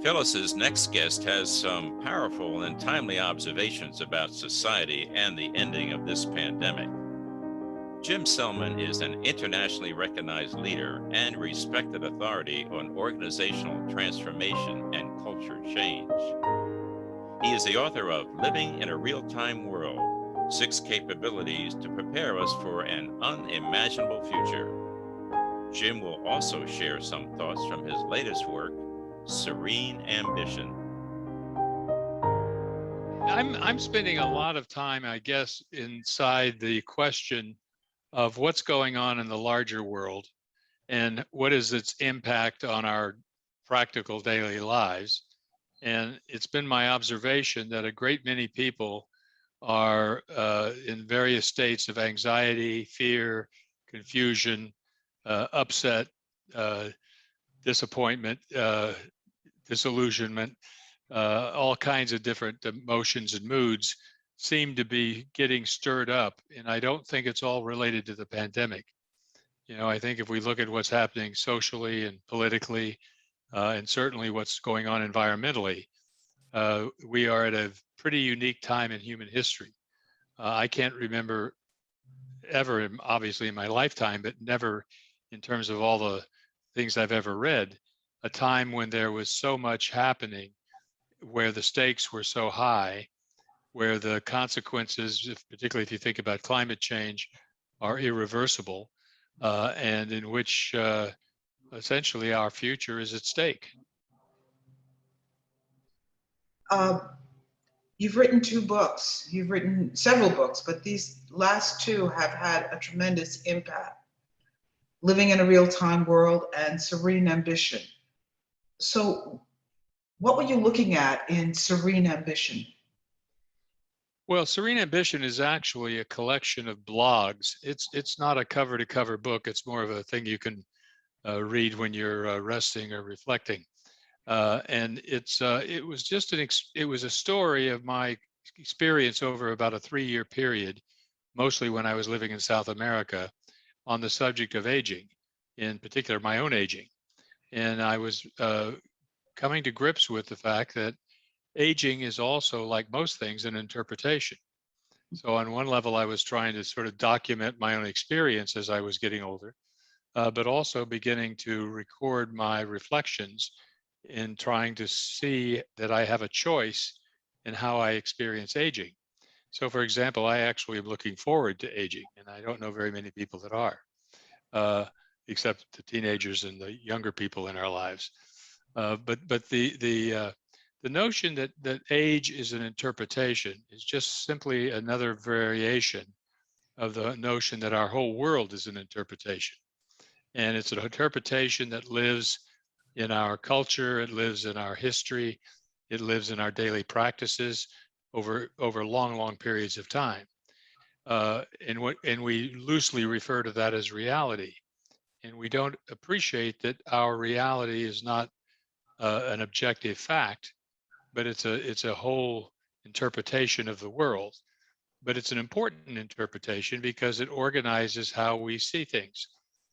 Phyllis's next guest has some powerful and timely observations about society and the ending of this pandemic. Jim Selman is an internationally recognized leader and respected authority on organizational transformation and culture change. He is the author of Living in a Real-Time World: 6 Capabilities to Prepare Us for an Unimaginable Future. Jim will also share some thoughts from his latest work, Serene Ambition. I'm spending a lot of time, I guess, inside the question of what's going on in the larger world and what is its impact on our practical daily lives. And it's been my observation that a great many people are in various states of anxiety, fear, confusion, upset, disappointment, disillusionment, all kinds of different emotions and moods seem to be getting stirred up. And I don't think it's all related to the pandemic. I think if we look at what's happening socially and politically, and certainly what's going on environmentally, we are at a pretty unique time in human history. I can't remember ever, obviously in my lifetime, but never in terms of all the things I've ever read, a time when there was so much happening, where the stakes were so high, where the consequences, particularly if you think about climate change, are irreversible, and in which essentially our future is at stake. You've written 2 books. You've written several books, but these last 2 have had a tremendous impact. Living in a Real-Time World and Serene Ambition. So what were you looking at in Serene Ambition? Well, Serene Ambition is actually a collection of blogs. It's not a cover-to-cover book. It's more of a thing you can read when you're resting or reflecting. And it was just it was a story of my experience over about a 3-year period, mostly when I was living in South America, on the subject of aging, in particular my own aging. And I was coming to grips with the fact that aging is also, like most things, an interpretation. So on one level, I was trying to sort of document my own experience as I was getting older, but also beginning to record my reflections in trying to see that I have a choice in how I experience aging. So for example, I actually am looking forward to aging, and I don't know very many people that are, except the teenagers and the younger people in our lives. But the notion that age is an interpretation is just simply another variation of the notion that our whole world is an interpretation. And it's an interpretation that lives in our culture, it lives in our history, it lives in our daily practices over long periods of time. And we loosely refer to that as reality. And we don't appreciate that our reality is not an objective fact, but it's a whole interpretation of the world. But it's an important interpretation because it organizes how we see things,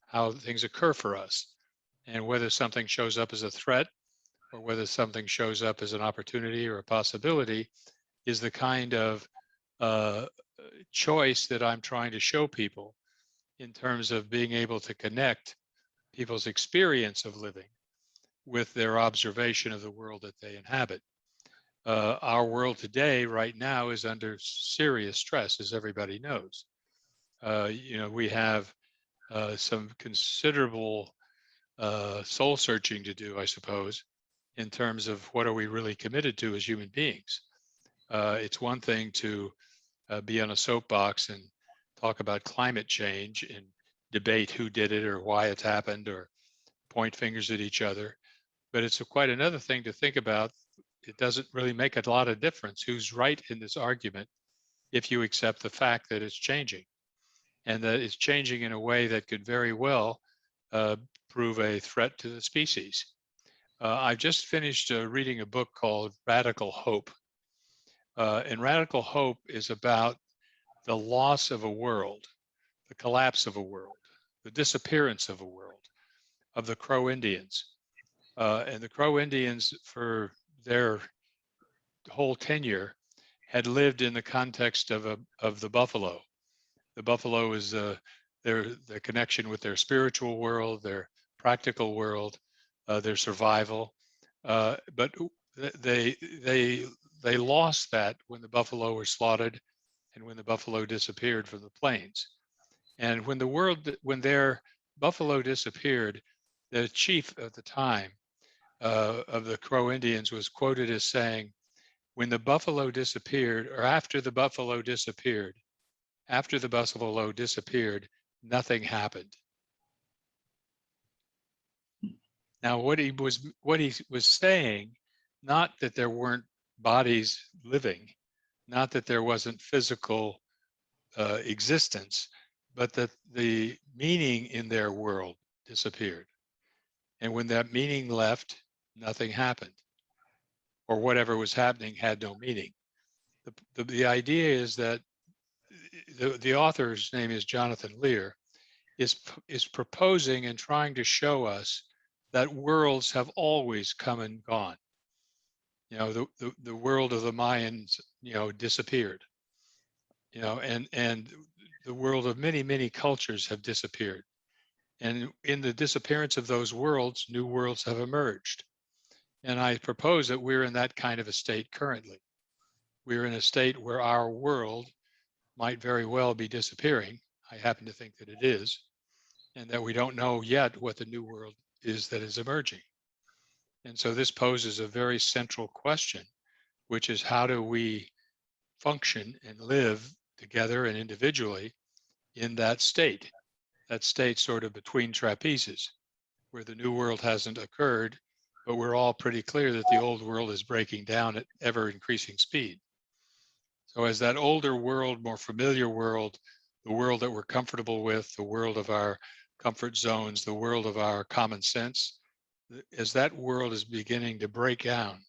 how things occur for us, and whether something shows up as a threat or whether something shows up as an opportunity or a possibility is the kind of choice that I'm trying to show people in terms of being able to connect people's experience of living with their observation of the world that they inhabit. Our world today, right now, is under serious stress, as everybody knows. We have some considerable soul searching to do, I suppose, in terms of what are we really committed to as human beings. It's one thing to be on a soapbox and talk about climate change and debate who did it or why it's happened or point fingers at each other. But it's quite another thing to think about. It doesn't really make a lot of difference who's right in this argument if you accept the fact that it's changing, and that it's changing in a way that could very well prove a threat to the species. I've just finished reading a book called Radical Hope. And Radical Hope is about the loss of a world, the collapse of a world, the disappearance of a world, of the Crow Indians. And the Crow Indians, for their whole tenure, had lived in the context of the buffalo. The buffalo is their connection with their spiritual world, their practical world, their survival. But they they they lost that when the buffalo were slaughtered and when the buffalo disappeared from the plains. And when their buffalo disappeared, the chief at the time of the Crow Indians was quoted as saying, "When the buffalo disappeared, or after the buffalo disappeared, nothing happened." Now, what he was saying, not that there weren't bodies living, not that there wasn't physical existence, but that the meaning in their world disappeared. And when that meaning left, nothing happened, or whatever was happening had no meaning. The idea is that the author's name is Jonathan Lear, is proposing and trying to show us that worlds have always come and gone. You know, the world of the Mayans, disappeared. And the world of many cultures have disappeared. And in the disappearance of those worlds, new worlds have emerged. And I propose that we're in that kind of a state currently. We're in a state where our world might very well be disappearing. I happen to think that it is, and that we don't know yet what the new world is that is emerging. And so this poses a very central question, which is, how do we function and live together and individually in that state sort of between trapezes, where the new world hasn't occurred, but we're all pretty clear that the old world is breaking down at ever increasing speed. So as that older world, more familiar world, the world that we're comfortable with, the world of our comfort zones, the world of our common sense, as that world is beginning to break down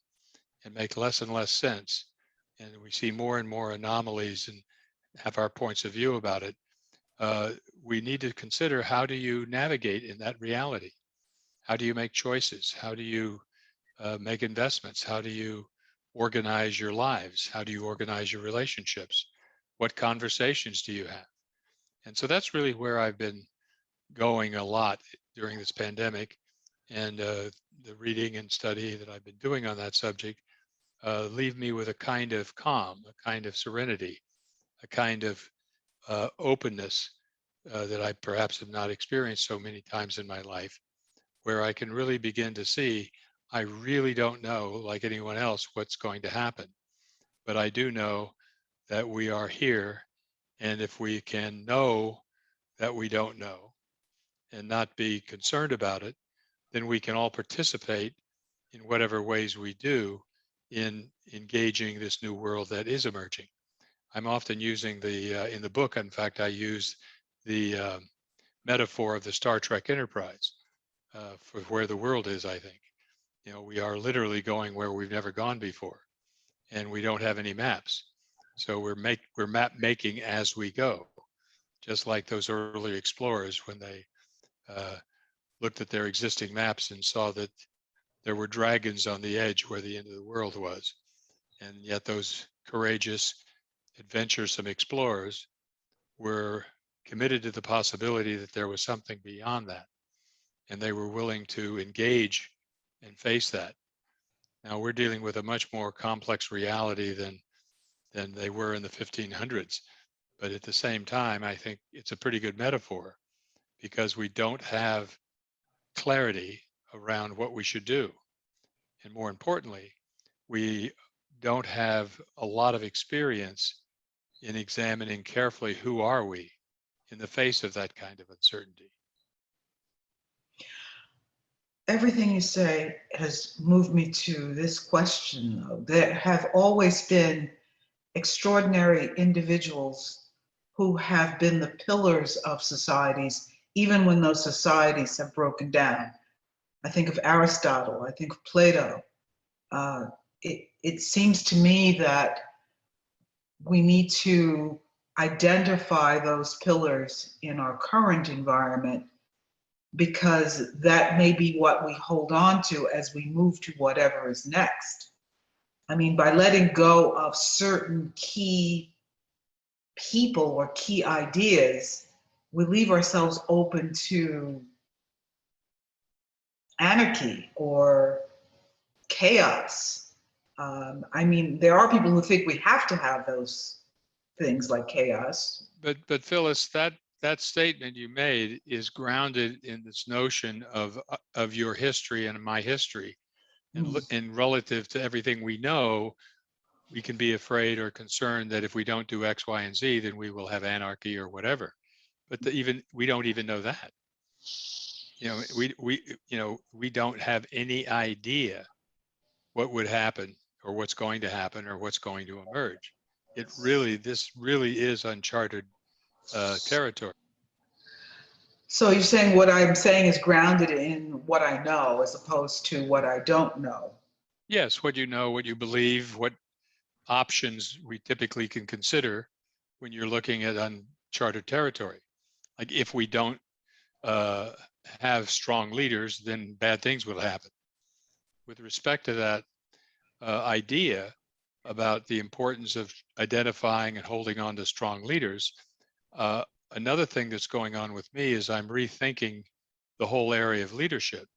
and make less and less sense, and we see more and more anomalies and have our points of view about it, we need to consider, how do you navigate in that reality? How do you make choices? How do you make investments? How do you organize your lives? How do you organize your relationships? What conversations do you have? And so that's really where I've been going a lot during this pandemic. And the reading and study that I've been doing on that subject leave me with a kind of calm, a kind of serenity, a kind of openness that I perhaps have not experienced so many times in my life, where I can really begin to see, I really don't know, like anyone else, what's going to happen. But I do know that we are here. And if we can know that we don't know and not be concerned about it, then we can all participate in whatever ways we do in engaging this new world that is emerging. I'm often using in the book, in fact, I use the metaphor of the Star Trek Enterprise for where the world is, I think. We are literally going where we've never gone before, and we don't have any maps. So we're map making as we go, just like those early explorers when they looked at their existing maps and saw that there were dragons on the edge where the end of the world was. And yet those courageous, adventuresome explorers were committed to the possibility that there was something beyond that. And they were willing to engage and face that. Now we're dealing with a much more complex reality than they were in the 1500s. But at the same time, I think it's a pretty good metaphor, because we don't have clarity around what we should do. And more importantly, we don't have a lot of experience in examining carefully, who are we in the face of that kind of uncertainty. Everything you say has moved me to this question, though. There have always been extraordinary individuals who have been the pillars of societies, even when those societies have broken down. I think of Aristotle, I think of Plato. It seems to me that we need to identify those pillars in our current environment because that may be what we hold on to as we move to whatever is next. I mean, by letting go of certain key people or key ideas, we leave ourselves open to anarchy or chaos. I mean, there are people who think we have to have those things like chaos. But Phyllis, that statement you made is grounded in this notion of your history and my history, and relative to everything we know, we can be afraid or concerned that if we don't do X, Y, and Z, then we will have anarchy or whatever. But we don't even know that. You know, we don't have any idea what would happen or what's going to happen or what's going to emerge. This really is uncharted territory. So you're saying what I'm saying is grounded in what I know as opposed to what I don't know. Yes, what you know, what you believe, what options we typically can consider when you're looking at uncharted territory. Like if we don't have strong leaders, then bad things will happen. With respect to that idea about the importance of identifying and holding on to strong leaders, another thing that's going on with me is I'm rethinking the whole area of leadership.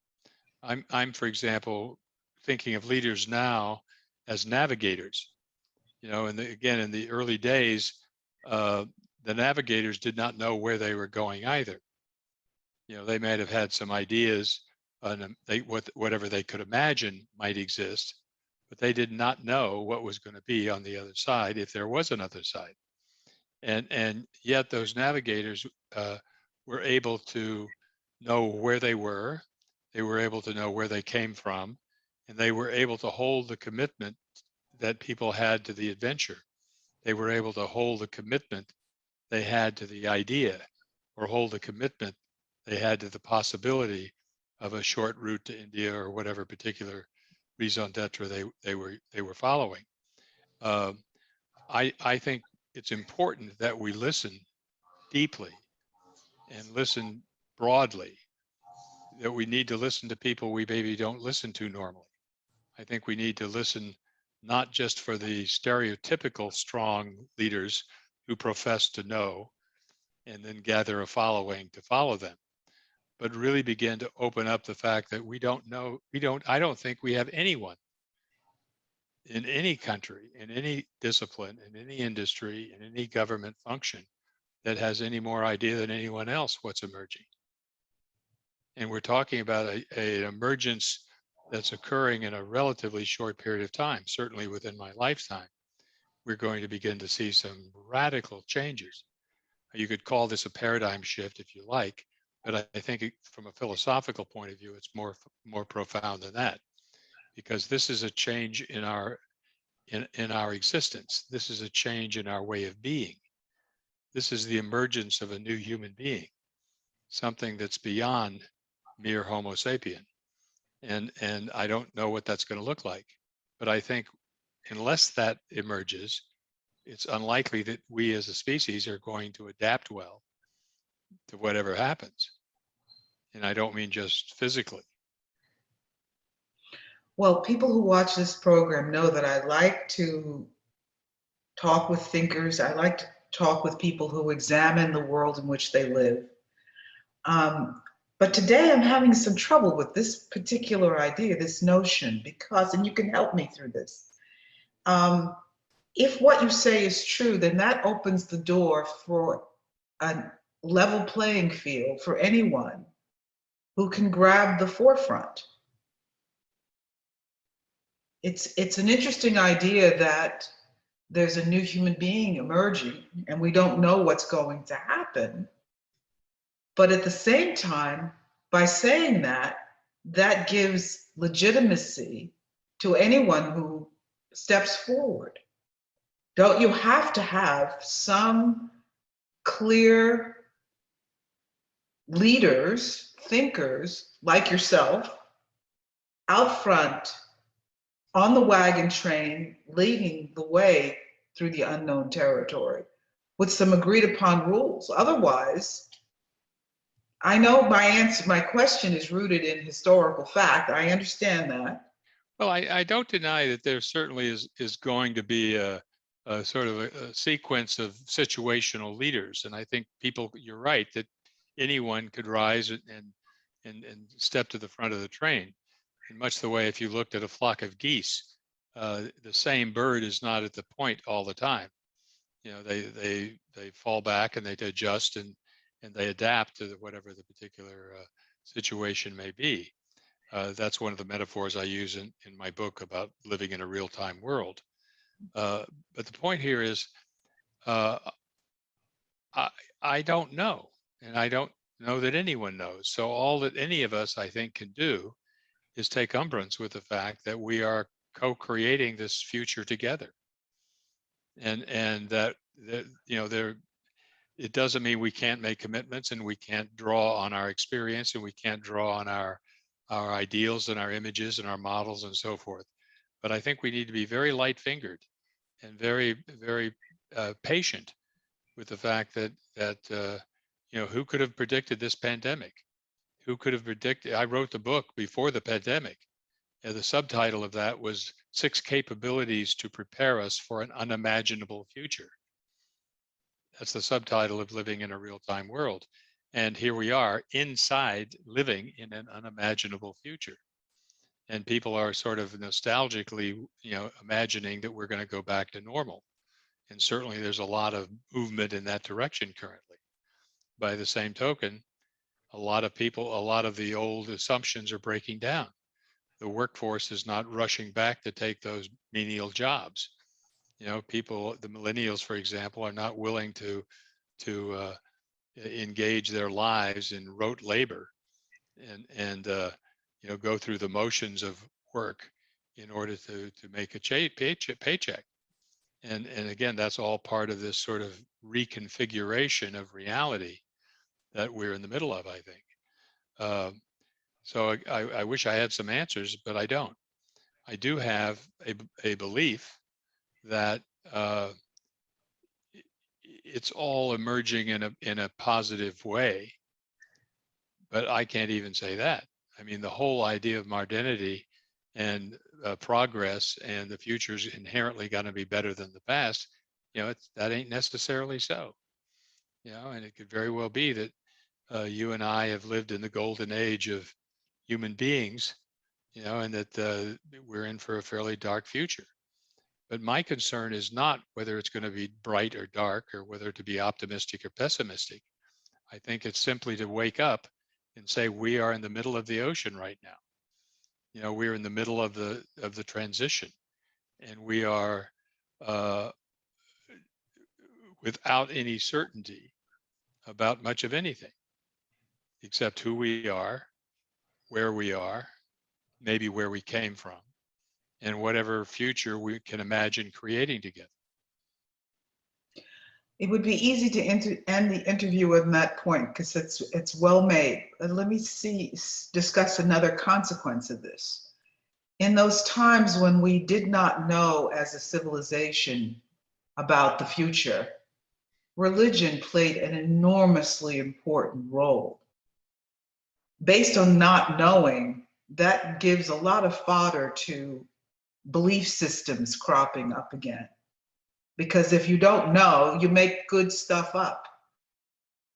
I'm, for example, thinking of leaders now as navigators. You know, again, in the early days, the navigators did not know where they were going either. You know, they might have had some ideas on whatever they could imagine might exist, but they did not know what was going to be on the other side, if there was another side. And yet those navigators were able to know where they were able to know where they came from, and they were able to hold the commitment that people had to the adventure. They were able to hold the commitment they had to the idea, or hold the commitment they had to the possibility of a short route to India or whatever particular raison d'etre they were following. I think it's important that we listen deeply and listen broadly, that we need to listen to people we maybe don't listen to normally. I think we need to listen not just for the stereotypical strong leaders who profess to know and then gather a following to follow them, but really begin to open up the fact that I don't think we have anyone in any country, in any discipline, in any industry, in any government function that has any more idea than anyone else what's emerging. And we're talking about an emergence that's occurring in a relatively short period of time. Certainly within my lifetime, we're going to begin to see some radical changes. You could call this a paradigm shift if you like, but I think from a philosophical point of view, it's more profound than that, because this is a change in our existence. This is a change in our way of being. This is the emergence of a new human being, something that's beyond mere Homo sapien. And I don't know what that's going to look like, but I think unless that emerges, it's unlikely that we as a species are going to adapt well to whatever happens. And I don't mean just physically. Well, people who watch this program know that I like to talk with thinkers. I like to talk with people who examine the world in which they live. But today I'm having some trouble with this particular idea, this notion, because, and you can help me through this. If what you say is true, then that opens the door for a level playing field for anyone who can grab the forefront. It's an interesting idea that there's a new human being emerging and we don't know what's going to happen. But at the same time, by saying that, that gives legitimacy to anyone who steps forward. Don't you have to have some clear leaders, thinkers like yourself out front on the wagon train, leading the way through the unknown territory with some agreed upon rules? Otherwise, I know my question is rooted in historical fact. I understand that. Well, I don't deny that there certainly is going to be a sort of a sequence of situational leaders, and I think people. You're right that anyone could rise and step to the front of the train, in much the way if you looked at a flock of geese, the same bird is not at the point all the time. You know, they fall back and they adjust and they adapt to whatever the particular situation may be. That's one of the metaphors I use in my book about living in a real-time world. But the point here is, uh, I, I don't know, and I don't know that anyone knows. So all that any of us, I think, can do is take umbrance with the fact that we are co-creating this future together, and that you know there. It doesn't mean we can't make commitments and we can't draw on our experience and we can't draw on our ideals and our images and our models and so forth. But I think we need to be very light-fingered and very patient with the fact that you know, who could have predicted this pandemic? Who could have predicted? I wrote the book before the pandemic. The subtitle of that was 6 Capabilities to Prepare Us for an Unimaginable Future. That's the subtitle of Living in a Real-Time World. And here we are inside living in an unimaginable future. And people are sort of nostalgically, you know, imagining that we're going to go back to normal. And certainly there's a lot of movement in that direction currently. By the same token, a lot of people, a lot of the old assumptions are breaking down. The workforce is not rushing back to take those menial jobs. You know, people, the millennials, for example, are not willing to engage their lives in rote labor and you know, go through the motions of work in order to make a paycheck. And again, that's all part of this sort of reconfiguration of reality that we're in the middle of, I think. So I wish I had some answers, but I don't. I do have a belief that it's all emerging in a positive way, but I can't even say that. I mean, the whole idea of modernity and progress and the future is inherently going to be better than the past. You know, that ain't necessarily so. You know, and it could very well be that you and I have lived in the golden age of human beings, you know, and that we're in for a fairly dark future. But my concern is not whether it's going to be bright or dark or whether to be optimistic or pessimistic. I think it's simply to wake up and say we are in the middle of the ocean right now. You know, we're in the middle of the transition, and we are without any certainty about much of anything, except who we are, maybe where we came from, and whatever future we can imagine creating together. It would be easy to end the interview on that point because it's well made. But let me discuss another consequence of this. In those times when we did not know as a civilization about the future, religion played an enormously important role. Based on not knowing, that gives a lot of fodder to belief systems cropping up again. Because if you don't know, you make good stuff up.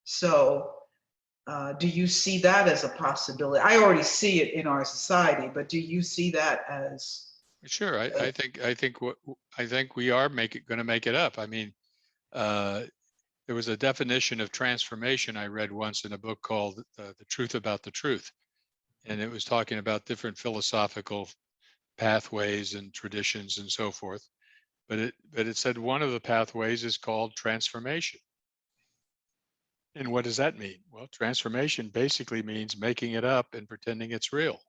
So do you see that as a possibility? I already see it in our society, but do you see that as? Sure, I think we are going to make it up. I mean, there was a definition of transformation I read once in a book called The Truth About the Truth. And it was talking about different philosophical pathways and traditions and so forth. But it said one of the pathways is called transformation. And what does that mean? Well, transformation basically means making it up and pretending it's real.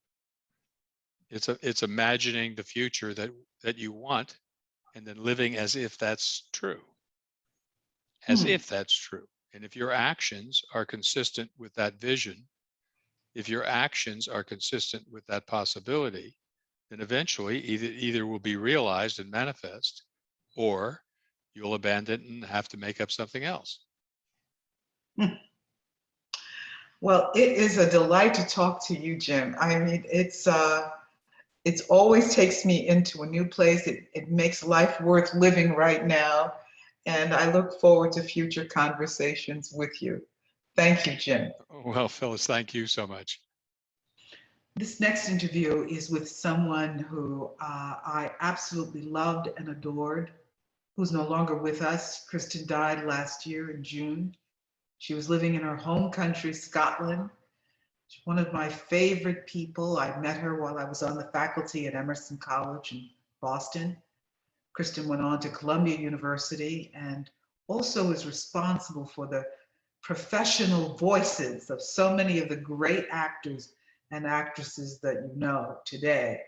It's imagining the future that you want and then living as if that's true. As if that's true. And if your actions are consistent with that vision, if your actions are consistent with that possibility, then eventually either will be realized and manifest, or you'll abandon it and have to make up something else. Well, it is a delight to talk to you, Jim. I mean, it's always takes me into a new place. It makes life worth living right now. And I look forward to future conversations with you. Thank you, Jim. Well, Phyllis, thank you so much. This next interview is with someone who I absolutely loved and adored, who's no longer with us. Kristen died last year in June. She was living in her home country, Scotland. She's one of my favorite people. I met her while I was on the faculty at Emerson College in Boston. Kristen went on to Columbia University and also is responsible for the professional voices of so many of the great actors and actresses that you know today.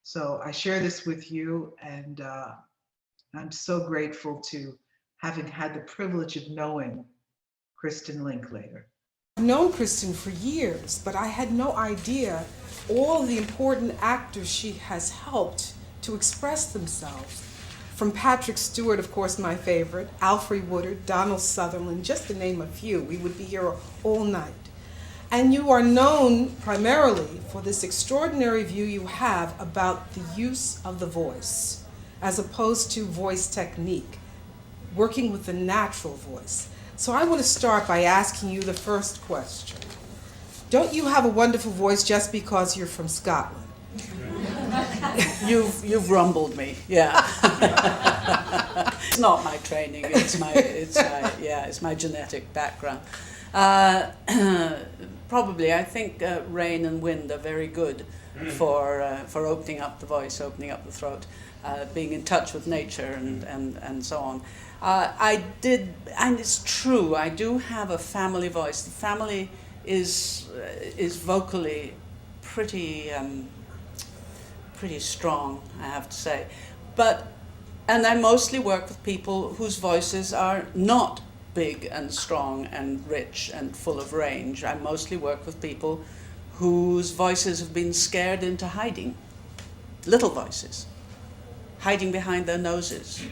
So I share this with you, and I'm so grateful to having had the privilege of knowing Kristen Linklater. I've known Kristen for years, but I had no idea all the important actors she has helped to express themselves. From Patrick Stewart, of course, my favorite, Alfre Woodard, Donald Sutherland, just to name a few. We would be here all night. And you are known primarily for this extraordinary view you have about the use of the voice, as opposed to voice technique, working with the natural voice. So I want to start by asking you the first question. Don't you have a wonderful voice just because you're from Scotland? You've rumbled me, yeah. It's not my training. It's my genetic background. Probably, I think rain and wind are very good for opening up the voice, opening up the throat, being in touch with nature and so on. I did, and it's true, I do have a family voice. The family is vocally pretty strong, I have to say. And I mostly work with people whose voices are not big and strong and rich and full of range. I mostly work with people whose voices have been scared into hiding. Little voices, hiding behind their noses,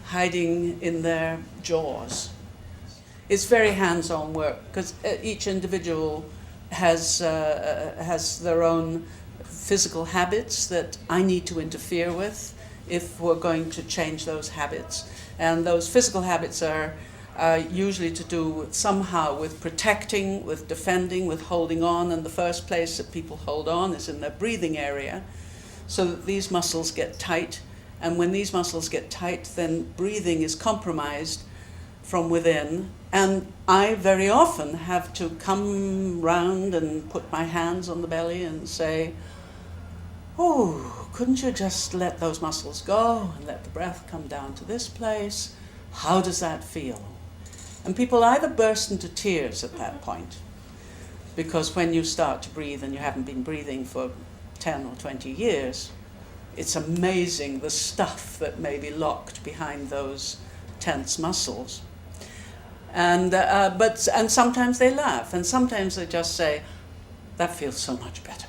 hiding in their jaws. It's very hands-on work because each individual has their own physical habits that I need to interfere with if we're going to change those habits. And those physical habits are usually to do somehow with protecting, with defending, with holding on. And the first place that people hold on is in their breathing area, so that these muscles get tight. And when these muscles get tight, then breathing is compromised from within. And I very often have to come round and put my hands on the belly and say, oh, couldn't you just let those muscles go and let the breath come down to this place? How does that feel? And people either burst into tears at that point, because when you start to breathe and you haven't been breathing for 10 or 20 years, it's amazing the stuff that may be locked behind those tense muscles. And sometimes they laugh, and sometimes they just say, that feels so much better.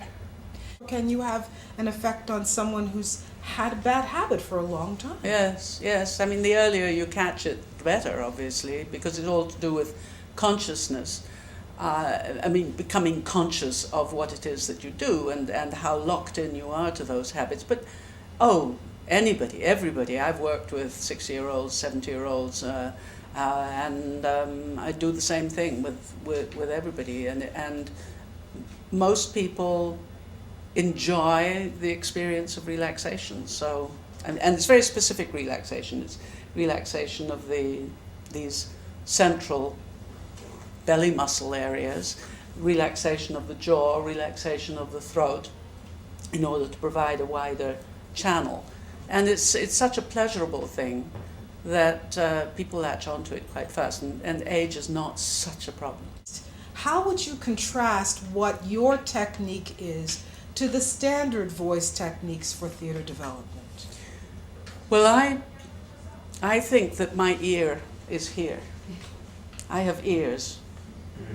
Can you have an effect on someone who's had a bad habit for a long time? Yes. I mean, the earlier you catch it, the better, obviously, because it's all to do with consciousness. Becoming conscious of what it is that you do and how locked in you are to those habits. But, anybody, everybody. I've worked with 60-year-olds, 70-year-olds, and I do the same thing with everybody. And most people enjoy the experience of relaxation. So, and it's very specific relaxation. It's relaxation of these central belly muscle areas, relaxation of the jaw, relaxation of the throat, in order to provide a wider channel. And it's such a pleasurable thing that people latch onto it quite fast, and age is not such a problem. How would you contrast what your technique is to the standard voice techniques for theater development? Well, I think that my ear is here. I have ears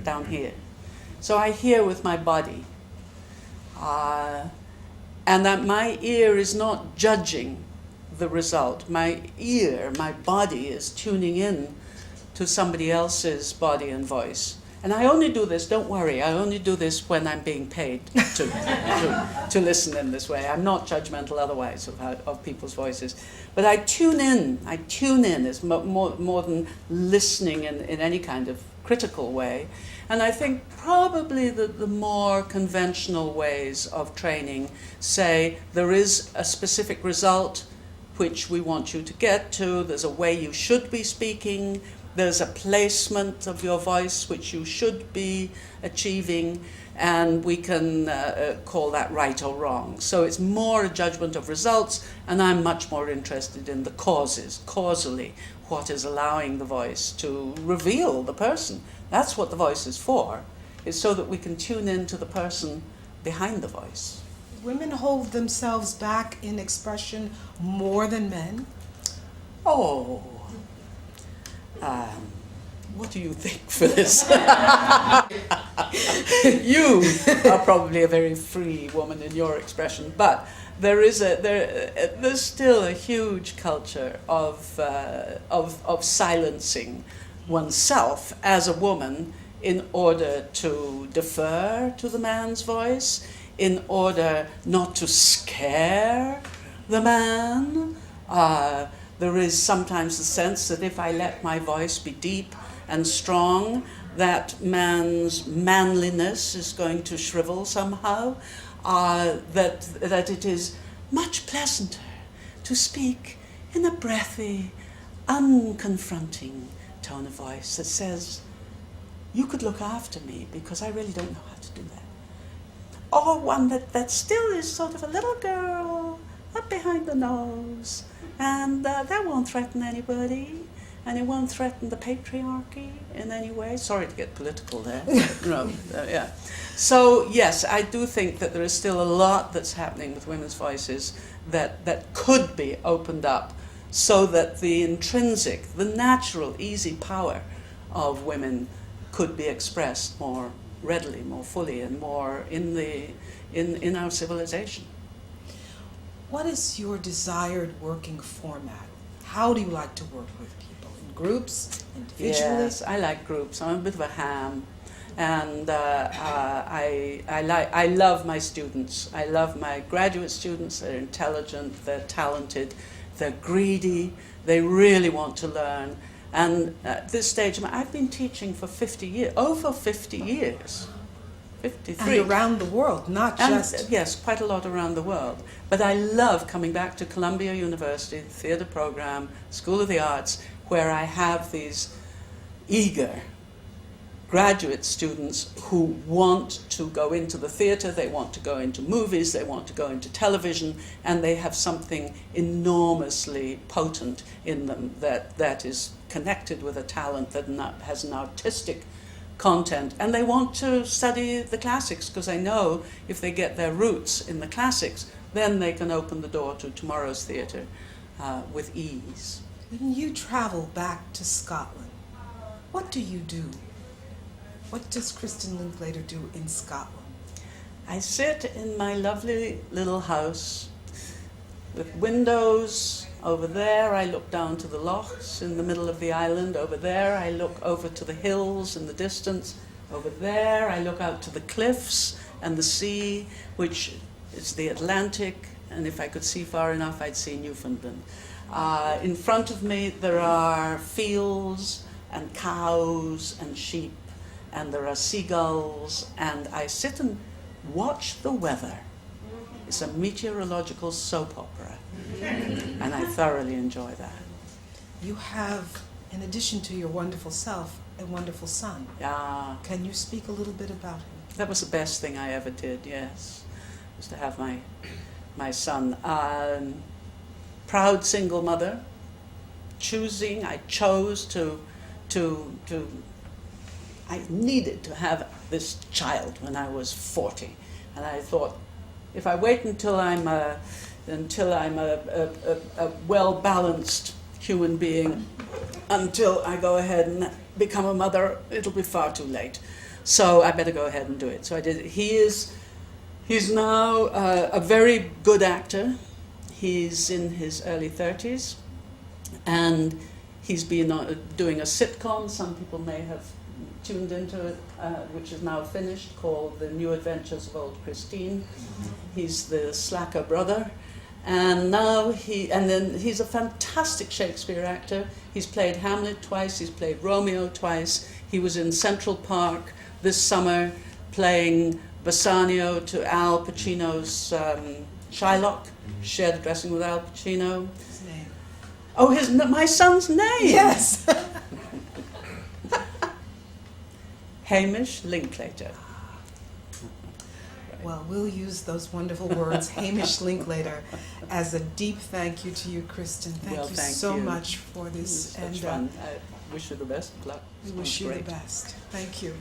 down here. So I hear with my body. And that my ear is not judging the result. My ear, my body is tuning in to somebody else's body and voice. And I only do this, don't worry, I only do this when I'm being paid to listen in this way. I'm not judgmental otherwise of people's voices. But I tune in as more than listening in any kind of critical way. And I think probably the more conventional ways of training say there is a specific result which we want you to get to, there's a way you should be speaking, there's a placement of your voice which you should be achieving, and we can call that right or wrong. So it's more a judgment of results, and I'm much more interested in the causes, causally, what is allowing the voice to reveal the person. That's what the voice is for, is so that we can tune in to the person behind the voice. Women hold themselves back in expression more than men. Oh, what do you think for this? You are probably a very free woman in your expression, but there's still a huge culture of silencing oneself as a woman in order to defer to the man's voice, in order not to scare the man. There is sometimes the sense that if I let my voice be deep and strong, that man's manliness is going to shrivel somehow, that it is much pleasanter to speak in a breathy, unconfronting tone of voice that says, you could look after me because I really don't know how to do that. Or one that still is sort of a little girl up behind the nose, and that won't threaten anybody, and it won't threaten the patriarchy in any way. Sorry to get political there. Yeah. So yes, I do think that there is still a lot that's happening with women's voices that could be opened up so that the intrinsic, the natural, easy power of women could be expressed more readily, more fully, and more in our civilization. What is your desired working format? How do you like to work with people? In groups, individually? Yes, I like groups. I'm a bit of a ham. And I love my students. I love my graduate students. They're intelligent, they're talented, they're greedy, they really want to learn. And at this stage, I've been teaching for 50 years, over 50 years. 53. And around the world, not just... Yes, quite a lot around the world. But I love coming back to Columbia University, the theatre program, School of the Arts, where I have these eager graduate students who want to go into the theatre, they want to go into movies, they want to go into television, and they have something enormously potent in them that is connected with a talent that has an artistic content, and they want to study the classics, because I know if they get their roots in the classics, then they can open the door to tomorrow's theatre with ease. When you travel back to Scotland, what do you do? What does Kristen Linklater do in Scotland? I sit in my lovely little house with windows. Over there I look down to the lochs in the middle of the island. Over there I look over to the hills in the distance. Over there I look out to the cliffs and the sea, which is the Atlantic, and if I could see far enough I'd see Newfoundland. In front of me there are fields and cows and sheep, and there are seagulls, and I sit and watch the weather. It's a meteorological soap opera, and I thoroughly enjoy that. You have, in addition to your wonderful self, a wonderful son. Can you speak a little bit about him? That was the best thing I ever did, yes, was to have my son. Proud single mother, I chose to I needed to have this child when I was 40, and I thought, if I wait until I'm a well-balanced human being, until I go ahead and become a mother, it'll be far too late. So I better go ahead and do it. So I did it. He's now a very good actor. He's in his early 30s, and he's been doing a sitcom. Some people may have tuned into it, which is now finished, called The New Adventures of Old Christine. He's the slacker brother. And now he's a fantastic Shakespeare actor. He's played Hamlet twice, he's played Romeo twice. He was in Central Park this summer playing Bassanio to Al Pacino's Shylock. Shared the dressing with Al Pacino. His name. Oh, my son's name! Yes! Hamish Linklater. Well, we'll use those wonderful words, Hamish Linklater, as a deep thank you to you, Kristen. Thank you so much for this. It was such fun. I wish you the best of luck. We wish you the best. Thank you.